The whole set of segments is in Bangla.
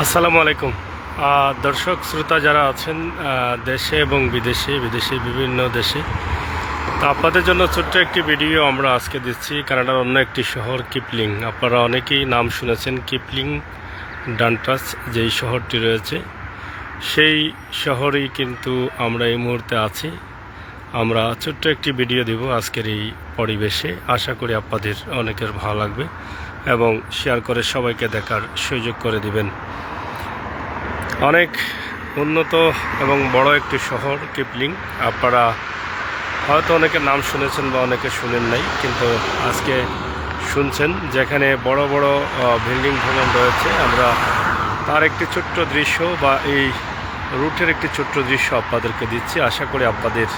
আসসালামু আলাইকুম দর্শক শ্রোতা যারা আছেন দেশে এবং বিদেশে বিভিন্ন দেশে। তো আপনাদের জন্য ছোট্ট একটি ভিডিও আমরা আজকে দিচ্ছি কানাডার অন্য একটি শহর কিপলিং। আপনারা অনেকেই নাম শুনেছেন কিপলিং ডান্টাস যেই শহরটি রয়েছে, সেই শহরেই কিন্তু আমরা এই মুহূর্তে আছি। আমরা ছোট্ট একটি ভিডিও দেব আজকের এই পরিবেশে। আশা করি আপনাদের অনেকের ভালো লাগবে এবং শেয়ার করে সবাইকে দেখার সুযোগ করে দিবেন। অনেক উন্নত এবং বড় একটি শহর কিপলিং। আপনারা হয়তো অনেকে নাম শুনেছেন বা অনেকে শুনেন নাই, কিন্তু আজকে শুনছেন। যেখানে বড় বড় বিল্ডিং ভবন রয়েছে, আমরা তার একটি ছোট্ট দৃশ্য বা এই রুটের একটি ছোট্ট দৃশ্য আপনাদেরকে দিচ্ছি। আশা করি আপনাদের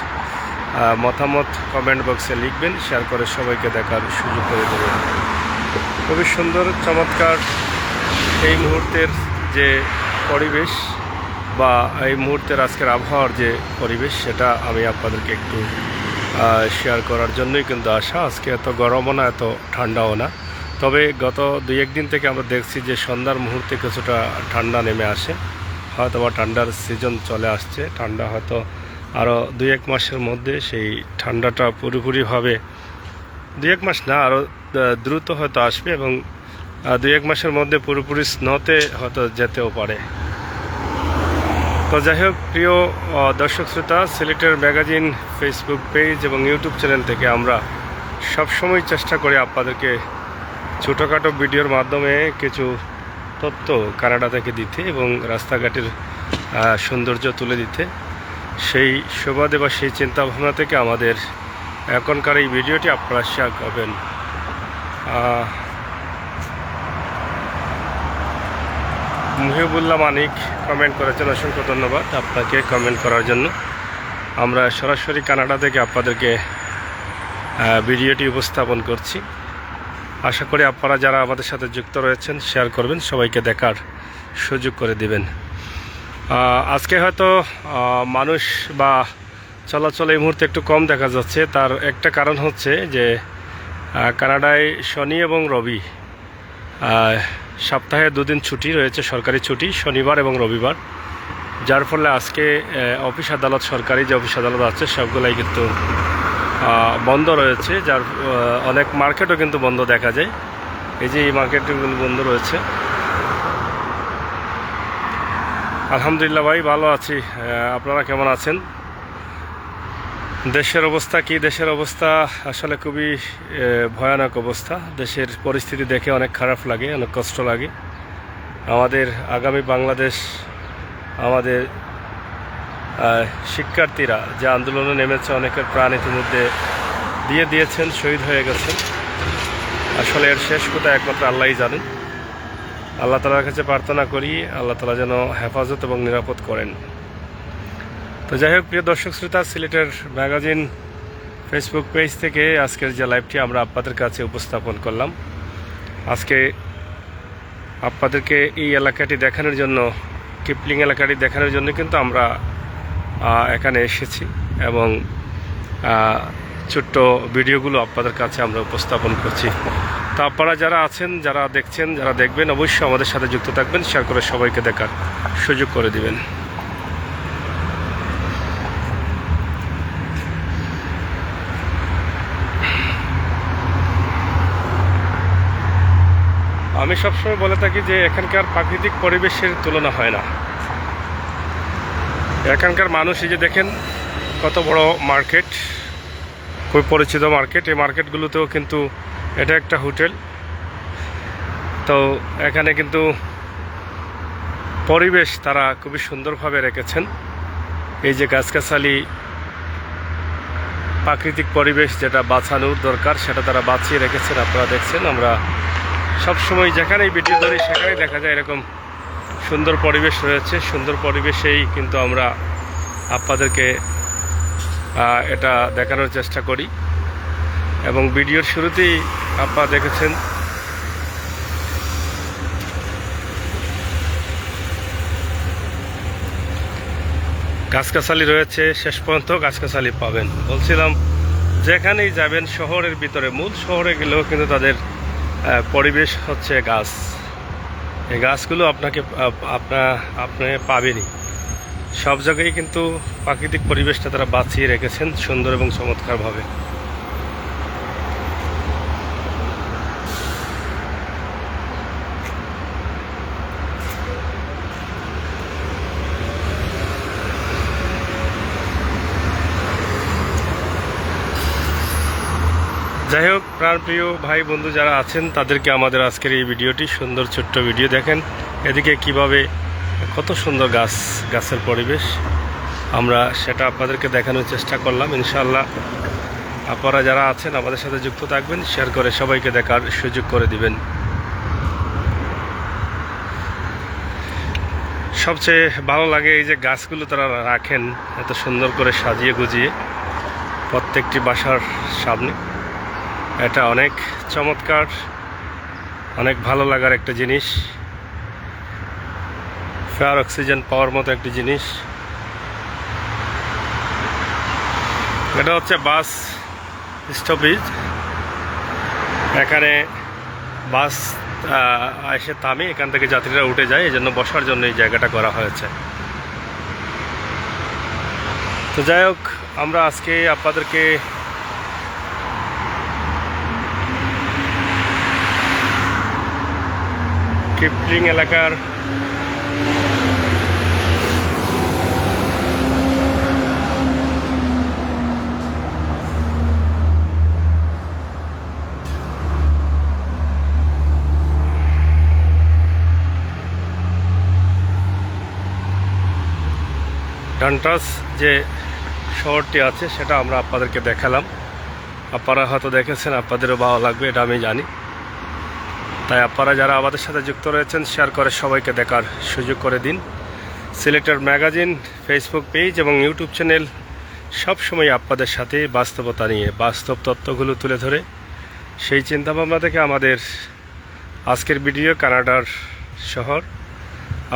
মতামত কমেন্ট বক্সে লিখবেন, শেয়ার করে সবাইকে দেখার সুযোগ করে দেবেন। খুবই সুন্দর চমৎকার এই মুহূর্তের যে পরিবেশ বা এই মুহূর্তের আজকের আবহাওয়ার যে পরিবেশ, সেটা আমি আপনাদেরকে একটু শেয়ার করার জন্যই কিন্তু আসা। আজকে এত গরমও না, এত ঠান্ডাও না। তবে গত 2-1 দিন থেকে আমরা দেখছি যে সন্ধ্যার মুহূর্তে কিছুটা ঠান্ডা নেমে আসে। হয়তো বা ঠান্ডার সিজন চলে আসছে। ঠান্ডা হয়তো আরও 2-1 মাসের মধ্যে সেই ঠান্ডাটা পুরোপুরিভাবে, 2-1 মাস না, আরও দ্রুত হয়তো আসবে এবং 2-1 মাসের মধ্যে পুরোপুরি স্নোতে হয়তো যেতেও পারে। তো যাই হোক, প্রিয় দর্শক শ্রোতা, সিলেটের ম্যাগাজিন ফেসবুক পেজ এবং ইউটিউব চ্যানেল থেকে আমরা সবসময় চেষ্টা করি আপনাদেরকে ছোটোখাটো ভিডিওর মাধ্যমে কিছু তথ্য কানাডা থেকে দিতে এবং রাস্তাঘাটের সৌন্দর্য তুলে দিতে। সেই সুবাদে বা সেই চিন্তাভাবনা থেকে আমাদের এখনকার এই ভিডিওটি আপনারা শেয়ার করবেন। মুহিবুল্লাহ মানিক কমেন্ট করেছেন, অসংখ্য ধন্যবাদ আপনাকে কমেন্ট করার জন্য। আমরা সরাসরি কানাডা থেকে আপনাদেরকে ভিডিওটি উপস্থাপন করছি। আশা করি আপনারা যারা আমাদের সাথে যুক্ত রয়েছেন শেয়ার করবেন, সবাইকে দেখার সুযোগ করে দিবেন। আজকে হয়তো মানুষ বা চলাচল এই মুহূর্তে একটু কম দেখা যাচ্ছে। তার একটা কারণ হচ্ছে যে কানাডায় শনি এবং রবি সপ্তাহে 2 দিন ছুটি রয়েছে, সরকারি ছুটি, শনিবার এবং রবিবার। যার ফলে আজকে অফিস আদালত, সরকারি যে অফিস আদালত আছে সবগুলাই কিন্তু বন্ধ রয়েছে। যার অনেক মার্কেটও কিন্তু বন্ধ দেখা যায়। এই যে এই মার্কেটগুলো বন্ধ রয়েছে। আলহামদুলিল্লাহ ভাই, ভালো আছি। আপনারা কেমন আছেন? দেশের অবস্থা কি? দেশের অবস্থা আসলে খুবই ভয়ানক অবস্থা। দেশের পরিস্থিতি দেখে অনেক খারাপ লাগে, অনেক কষ্ট লাগে। আমাদের আগামী বাংলাদেশ, আমাদের শিক্ষার্থীরা যে আন্দোলনে নেমেছে, অনেকের প্রাণ ইতিমধ্যে দিয়ে দিয়েছেন, শহীদ হয়ে গেছেন। আসলে এর শেষ কোথায় একমাত্র আল্লাহই জানেন। আল্লাহ তাআলার কাছে প্রার্থনা করি আল্লাহ তাআলা যেন হেফাজত এবং নিরাপদ করেন। তো যাই হোক, প্রিয় দর্শক শ্রোতা, সিলেটের ম্যাগাজিন ফেসবুক পেজ থেকে আজকের যে লাইভটি আমরা আপনাদের কাছে উপস্থাপন করলাম। আজকে আপনাদেরকে এই এলাকাটি দেখানোর জন্য, কিপলিং এলাকাটি দেখানোর জন্য কিন্তু আমরা এখানে এসেছি এবং ছোট্ট ভিডিওগুলো আপনাদের কাছে আমরা উপস্থাপন করছি। তো আপনারা যারা আছেন, যারা দেখছেন, যারা দেখবেন, অবশ্যই আমাদের সাথে যুক্ত থাকবেন, শেয়ার করে সবাইকে দেখার সুযোগ করে দিবেন। আমি সবসময় বলে থাকি যে এখানকার প্রাকৃতিক পরিবেশের তুলনা হয় না। এখানকার মানুষ, এই যে দেখেন কত বড় মার্কেট, খুব পরিচিত মার্কেট। এই মার্কেটগুলোতেও কিন্তু এটা একটা হোটেল। তো এখানে কিন্তু পরিবেশ তারা খুবই সুন্দরভাবে রেখেছেন। এই যে গাছগাছালি, প্রাকৃতিক পরিবেশ যেটা বাঁচানোর দরকার সেটা তারা বাঁচিয়ে রেখেছেন। আপনারা দেখছেন, আমরা সবসময় যেখানেই ভিডিও ধরি সেখানেই দেখা যায় এরকম সুন্দর পরিবেশ রয়েছে। সুন্দর পরিবেশেই কিন্তু আমরা আপনাদেরকে এটা দেখানোর চেষ্টা করি এবং ভিডিওর শুরুতেই আপনারা দেখেছেন গাছগাছালি রয়েছে। শেষ পর্যন্ত গাছগাছালি পাবেন। বলছিলাম যেখানেই যাবেন শহরের ভিতরে, মূল শহরে গেলেও কিন্তু তাদের পরিবেশ হচ্ছে গাছ। এই গাছগুলো আপনি পাবেনই। সব জায়গায় কিন্তু প্রাকৃতিক পরিবেশটা তারা বাঁচিয়ে রেখেছেন সুন্দর এবং চমৎকারভাবে। যাই হোক, প্রাণপ্রিয় ভাই বন্ধু যারা আছেন তাদেরকে আমাদের আজকের এই ভিডিওটি, সুন্দর ছোট্ট ভিডিও দেখেন। এদিকে কিভাবে কত সুন্দর গাছের পরিবেশ, আমরা সেটা আপনাদেরকে দেখানোর চেষ্টা করলাম। ইনশাআল্লাহ আপনারা যারা আছেন আমাদের সাথে যুক্ত থাকবেন, শেয়ার করে সবাইকে দেখার সুযোগ করে দিবেন। সবচেয়ে ভালো লাগে এই যে গাছগুলো তারা রাখেন এত সুন্দর করে সাজিয়ে গুজিয়ে প্রত্যেকটি বাসার সামনে। এটা অনেক চমৎকার, অনেক ভালো লাগার একটা জিনিস, ফেয়ার অক্সিজেন পাওয়ার মতো একটি জিনিস। এটা হচ্ছে বাস স্টপেজ। এখানে বাস এসে থামে, এখান থেকে যাত্রীরা উঠে যায়, এই জন্য বসার জন্য এই জায়গাটা করা হয়েছে। তো যাই হোক, আমরা আজকে আপনাদেরকে কিপলিং এলাকার ডান্টাস যে শহরটি আছে সেটা আমরা আপনাদেরকে দেখালাম। আপনারা হয়তো দেখেছেন, আপনাদেরও ভালো লাগবে এটা আমি জানি। তাই আপনারা যারা আমাদের সাথে যুক্ত রয়েছেন শেয়ার করে সবাইকে দেখার সুযোগ করে দিন। সিলেটের ম্যাগাজিন ফেসবুক পেজ এবং ইউটিউব চ্যানেল সবসময় আপনাদের সাথে বাস্তবতা নিয়ে বাস্তব তথ্যগুলো তুলে ধরে সেই চিন্তাভাবনা থেকে আমাদের আজকের ভিডিও কানাডার শহর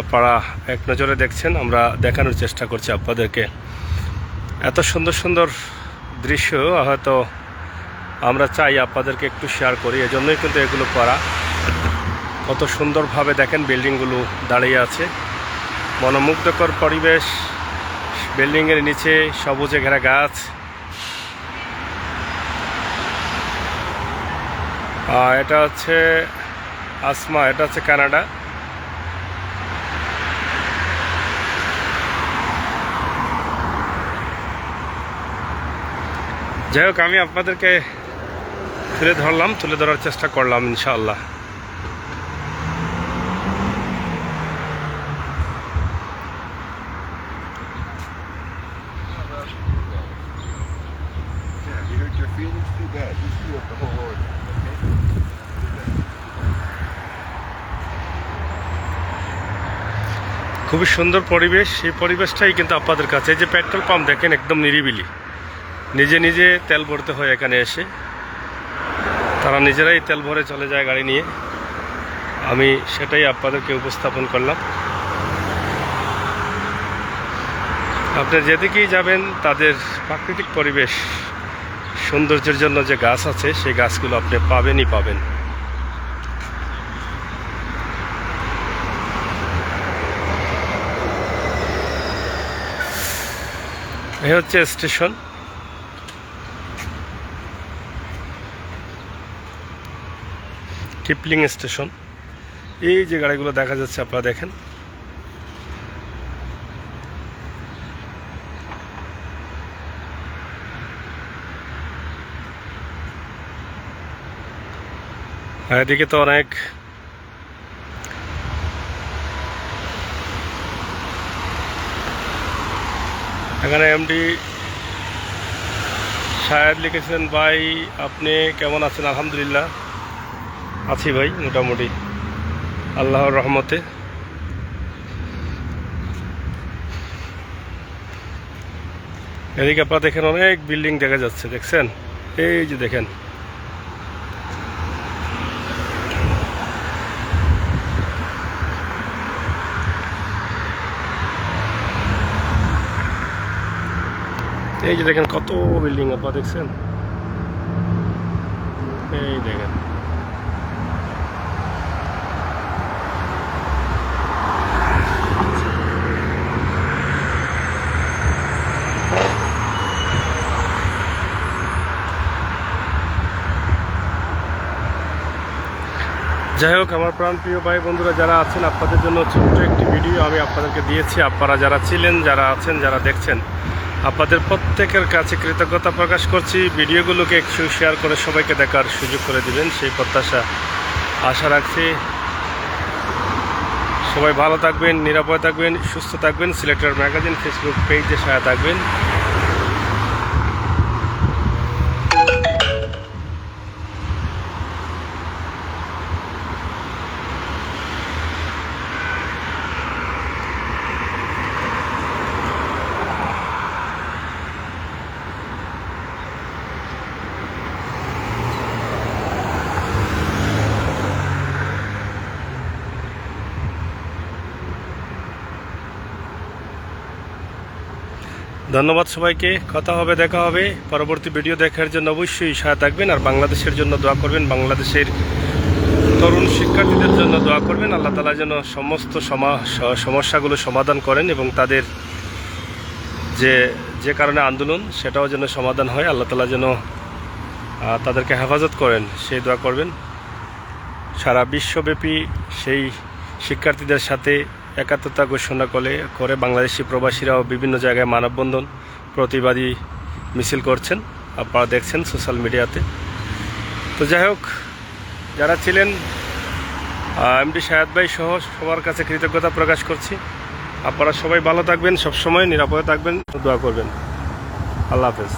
আপনারা এক নজরে দেখছেন। আমরা দেখানোর চেষ্টা করছি আপনাদেরকে এত সুন্দর সুন্দর দৃশ্য, হয়তো আমরা চাই আপনাদেরকে একটু শেয়ার করি, এজন্যই কিন্তু এগুলো করা। কত সুন্দরভাবে দেখেন বিল্ডিংগুলো দাঁড়িয়ে আছে, মনোমুগ্ধকর পরিবেশ, বিল্ডিংয়ের নিচে সবুজে ঘেরা গাছ। এটা হচ্ছে আসমা, এটা হচ্ছে কানাডা। যাই হোক, আমি আপনাদেরকে তুলে ধরার চেষ্টা করলাম ইনশাআল্লাহ। খুবই সুন্দর পরিবেশ। এই পরিবেশটাই কিন্তু আপনাদের কাছে, এই যে পেট্রোল পাম্প দেখেন একদম নিরিবিলি, নিজে নিজে তেল ভরতে হয় এখানে এসে, তারা নিজেরাই তেল ভরে চলে যায় গাড়ি নিয়ে। আমি সেটাই আপনাদেরকে উপস্থাপন করলাম। আপনি যেদিকেই যাবেন তাদের প্রাকৃতিক পরিবেশ সৌন্দর্যের জন্য যে গাছ আছে সেই গাছগুলো আপনি পাবেনই পাবেন। এই হচ্ছে স্টেশন। Kipling station. এই যে গাড়িগুলো দেখা যাচ্ছে আপনারা দেখেন। আর এদিকে তো অনেক এখানে এমডি সাহেব লিখেছেন, ভাই আপনি কেমন আছেন? আলহামদুলিল্লাহ আছি ভাই, মোটামুটি আল্লাহর রহমতে। এদিকে আপনারা দেখেন অনেক বিল্ডিং দেখা যাচ্ছে, দেখছেন? এই যে দেখেন, এই যে দেখেন কত বিল্ডিং আপনারা দেখছেন, এই দেখেন। যাই হোক, আমার প্রাণপ্রিয় ভাই বন্ধুরা যারা আছেন, আপনাদের জন্য ছোট্ট একটি ভিডিও আমি আপনাদেরকে দিয়েছি। আপনারা যারা ছিলেন, যারা আছেন, যারা দেখছেন, আপনাদের প্রত্যেকের কাছে কৃতজ্ঞতা প্রকাশ করছি। ভিডিওগুলোকে একটু শেয়ার করে সবাইকে দেখার সুযোগ করে দিবেন, সেই প্রত্যাশা আশা রাখছি। সবাই ভালো থাকবেন, নিরাপদে থাকবেন, সুস্থ থাকবেন। সিলেক্টর ম্যাগাজিন ফেসবুক পেজে সাথে থাকবেন। ধন্যবাদ সবাইকে। কথা হবে, দেখা হবে। পরবর্তী ভিডিও দেখার জন্য অবশ্যই সাথে থাকবেন, আর বাংলাদেশের জন্য দোয়া করবেন। বাংলাদেশের তরুণ শিক্ষার্থীদের জন্য দোয়া করবেন। আল্লাহ তাআলা যেন সমস্ত সমস্যাগুলো সমাধান করেন এবং তাদের যে কারণে আন্দোলন সেটাও যেন সমাধান হয়। আল্লাহ তাআলা যেন তাদেরকে হেফাজত করেন, সেই দোয়া করবেন। সারা বিশ্বব্যাপী সেই শিক্ষার্থীদের সাথে একাত্মতা ঘোষণা করে বাংলাদেশি প্রবাসীরাও বিভিন্ন জায়গায় মানববন্ধন, প্রতিবাদী মিছিল করছেন, আপনারা দেখছেন সোশ্যাল মিডিয়াতে। তো যাই হোক, যারা ছিলেন, এমডি শাহেদ ভাই সহ সবার কাছে কৃতজ্ঞতা প্রকাশ করছি। আপনারা সবাই ভালো থাকবেন, সবসময় নিরাপদে থাকবেন, দোয়া করবেন। আল্লাহ হাফেজ।